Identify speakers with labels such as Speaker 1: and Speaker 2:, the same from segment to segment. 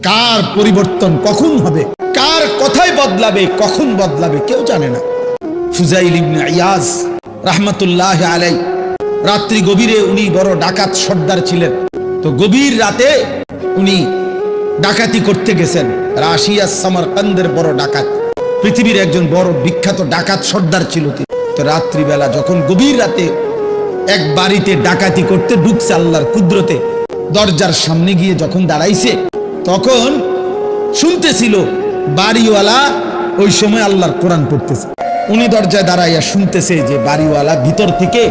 Speaker 1: কার পরিবর্তন কখন হবে, কার কথাই বদলাবে, কখন বদলাবে কেউ জানে না। ফুজাইল ইবনে ইয়াজ রাহমাতুল্লাহ আলাইহি রাত্রি গভীরে উনি বড় ডাকাত সর্দার ছিলেন। তো গভীর রাতে উনি ডাকাতি করতে গেছেন। রাশিয়া সামারকান্দের বড় ডাকাত, পৃথিবীর একজন বড় বিখ্যাত ডাকাত সর্দার ছিল তিনি। তো রাত্রিবেলা যখন গভীর রাতে এক বাড়িতে ডাকাতি করতে ঢুকছে আল্লাহর কুদরতে, দরজার সামনে গিয়ে যখন দাঁড়াইছে তখন শুনতেছিল বাড়িওয়ালা ওই সময় আল্লাহর কোরআন পড়তেছে। উনি দরজায় দাঁড়াইয়া শুনতেছে যে বাড়িওয়ালা ভিতর থেকে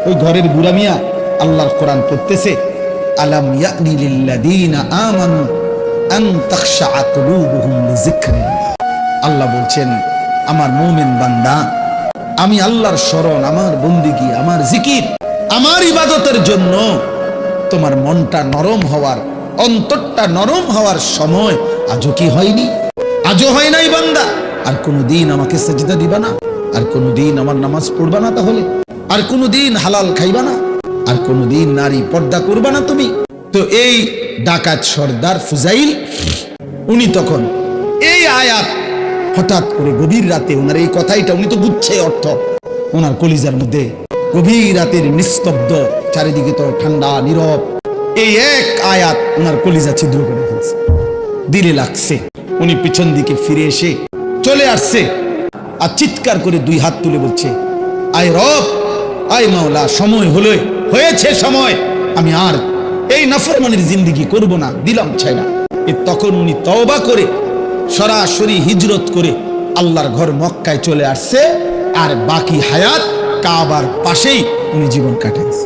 Speaker 1: ওই ঘরের বুড়া মিয়া আল্লাহর কোরআন পড়তেছে, আলাম ইয়ানি লিল্লাযীনা আমানু আন তাখশা কুলুবুহুম লিযিকরিল্লাহ। আল্লাহ বলছেন, আমার মুমিন বান্দা, আমি আল্লাহর শরণ, আমার বন্দিগি, আমার জিকির, আমার ইবাদতের জন্য তোমার মনটা নরম হওয়ার, অন্তরটা নরম হওয়ার সময় আজও কি হয়নি? আজও হয় নাই বান্দা? আর কোনদিন আমাকে সেজদা দিবা না? আর কোনদিন আমার নামাজ পড়বা না? তাহলে আর কোনদিন হালাল খাইবা না? আর কোনদিন নারী পর্দা করবা না তুমি? তো এই ডাকাত সর্দার ফুজাইল উনি তখন এই আয়াত হঠাৎ করে গভীর রাতে ওনার এই কথাইটা উনি তো বুঝছে অর্থ, ওনার কলিজার মধ্যে গভীর রাতের নিস্তব্ধ, চারিদিকে তো ঠান্ডা নীরব, এই এক আয়াত ওনার কলিজা ছিদ্র করে ফেলছে, দিলে লাগছে। উনি পিছন দিকে ফিরে এসে চলে আসছে আর চিৎকার করে দুই হাত তুলে বলছে, আয় রব, আয় মাওলা, সময় হলো, হয়েছে সময়, আমি আর এই নাফরমানির জিন্দেগি করব না, দিলাম ছাইরা। তখন উনি তওবা করে সরাসরি হিজরত করে আল্লাহর ঘর মক্কায় চলে আসছে, আর বাকি হায়াত কাবার পাশেই উনি জীবন কাটাইছে।